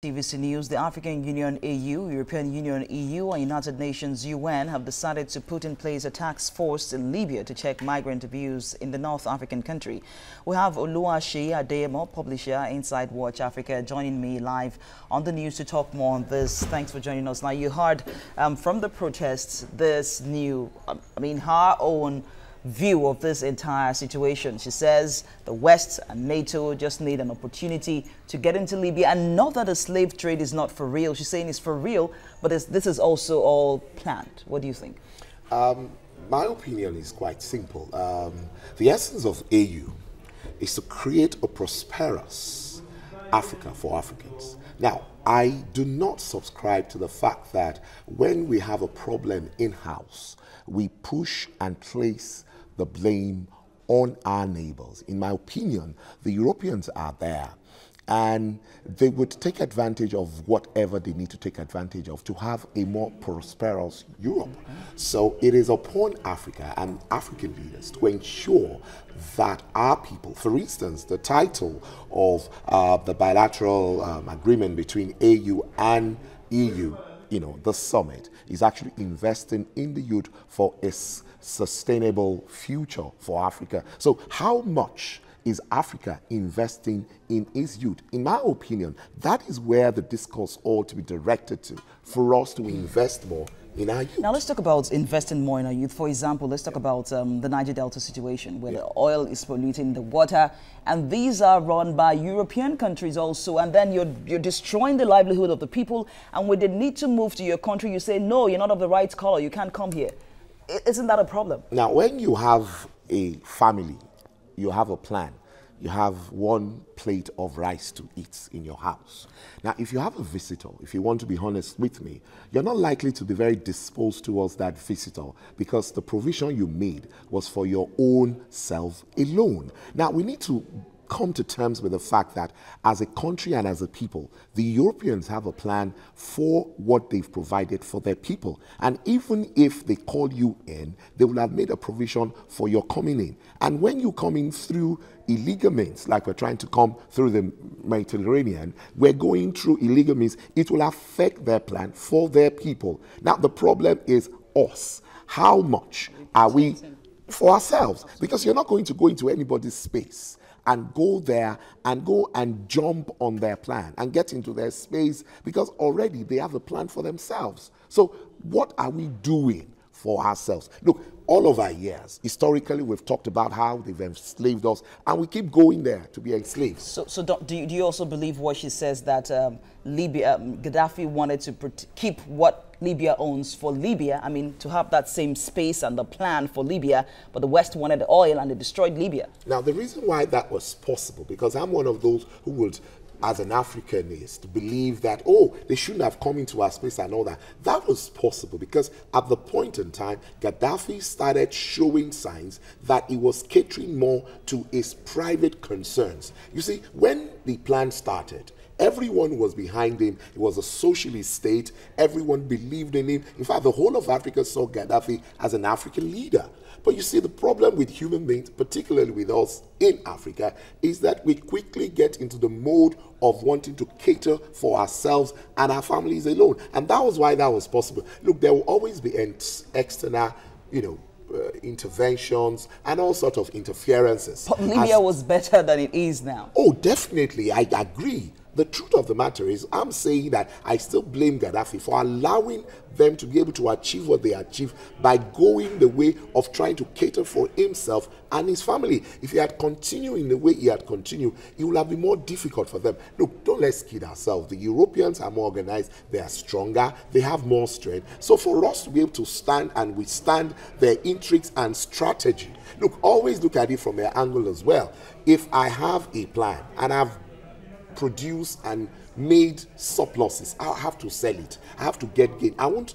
TVC News, the African Union AU, European Union EU and United Nations UN have decided to put in place a task force in Libya to check migrant abuse in the North African country. We have Oluwaseyi Adeyemo, publisher, Inside Watch Africa, joining me live on the news to talk more on this. Thanks for joining us. Now, you heard from the protests this new, her own view of this entire situation. She says the West and NATO just need an opportunity to get into Libya, and not that the slave trade is not for real. She's saying it's for real, but this is also all planned. What do you think? My opinion is quite simple. The essence of AU is to create a prosperous Africa for Africans. Now, I do not subscribe to the fact that when we have a problem in-house, we push and place the blame on our neighbors. In my opinion, the Europeans are there, and they would take advantage of whatever they need to take advantage of to have a more prosperous Europe. So it is upon Africa and African leaders to ensure that our people, for instance, the title of the bilateral agreement between AU and EU, the summit is actually investing in the youth for a sustainable future for Africa. So how much is Africa investing in its youth? In my opinion, that is where the discourse ought to be directed to, for us to invest more in our youth. Now let's talk about investing more in our youth. For example, let's talk about the Niger Delta situation, where the oil is polluting the water, and these are run by European countries also, and then you're destroying the livelihood of the people, and when they need to move to your country, you say, no, you're not of the right color, you can't come here. Isn't that a problem? Now, when you have a family, you have a plan, you have one plate of rice to eat in your house. Now, if you have a visitor, if you want to be honest with me, you're not likely to be very disposed towards that visitor because the provision you made was for your own self alone. Now, we need to come to terms with the fact that as a country and as a people, the Europeans have a plan for what they've provided for their people. And even if they call you in, they will have made a provision for your coming in. And when you come in through illegal means, like we're trying to come through the Mediterranean, we're going through illegal means, it will affect their plan for their people. Now, the problem is us. How much are we for ourselves? Because you're not going to go into anybody's space and go there and go and jump on their plan and get into their space because already they have a plan for themselves. So what are we doing for ourselves? Look, all of our years, historically, we've talked about how they've enslaved us, and we keep going there to be enslaved. So do you also believe what she says, that Libya, Gaddafi wanted to keep what Libya owns for Libya, to have that same space and the plan for Libya, but the West wanted the oil and they destroyed Libya? Now, the reason why that was possible, because I'm one of those who would, as an Africanist, believe that, they shouldn't have come into our space and all that. That was possible because at the point in time, Gaddafi started showing signs that he was catering more to his private concerns. You see, when the plan started, everyone was behind him. It was a socialist state. Everyone believed in him. In fact, the whole of Africa saw Gaddafi as an African leader. But you see, the problem with human beings, particularly with us in Africa, is that we quickly get into the mode of wanting to cater for ourselves and our families alone. And that was why that was possible. Look, there will always be external, interventions and all sorts of interferences. But Libya was better than it is now. Oh, definitely. I agree. The truth of the matter is, I'm saying that I still blame Gaddafi for allowing them to be able to achieve what they achieved by going the way of trying to cater for himself and his family. If he had continued in the way he had continued, it would have been more difficult for them. Look, don't let's kid ourselves. The Europeans are more organized, they are stronger, they have more strength. So for us to be able to stand and withstand their intrigues and strategy, look, always look at it from their angle as well. If I have a plan and I've produced and made surpluses, I'll have to sell it. I have to get gain. I won't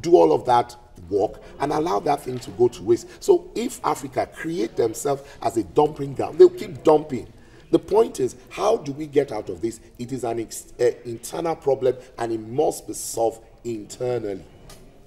do all of that work and allow that thing to go to waste. So if Africa create themselves as a dumping ground, they'll keep dumping. The point is, how do we get out of this? It is an internal problem, and it must be solved internally.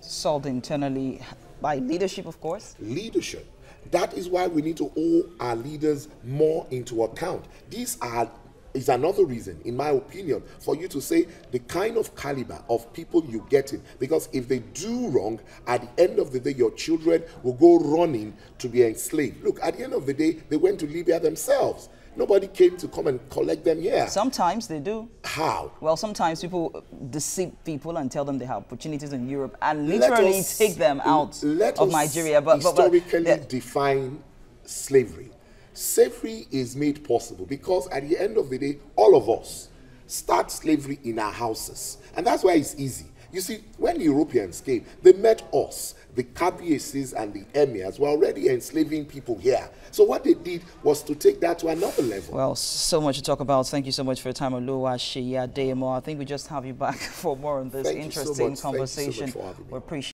Solved internally by leadership, of course? Leadership. That is why we need to hold our leaders more into account. These are is another reason, in my opinion, for you to say the kind of caliber of people you get in. Because if they do wrong, at the end of the day, your children will go running to be enslaved. Look, at the end of the day, they went to Libya themselves. Nobody came to come and collect them here. Sometimes they do. How? Well, sometimes people deceive people and tell them they have opportunities in Europe and literally take them out of Nigeria. But historically define slavery. Slavery is made possible because at the end of the day, all of us start slavery in our houses. And that's why it's easy. You see, when the Europeans came, they met us. The Kabiesis and the Emirs were already enslaving people here. So what they did was to take that to another level. Well, so much to talk about. Thank you so much for your time, Oluwaseyi Adeyemo. I think we just have you back for more on this interesting conversation. Thank you so much for having me. We appreciate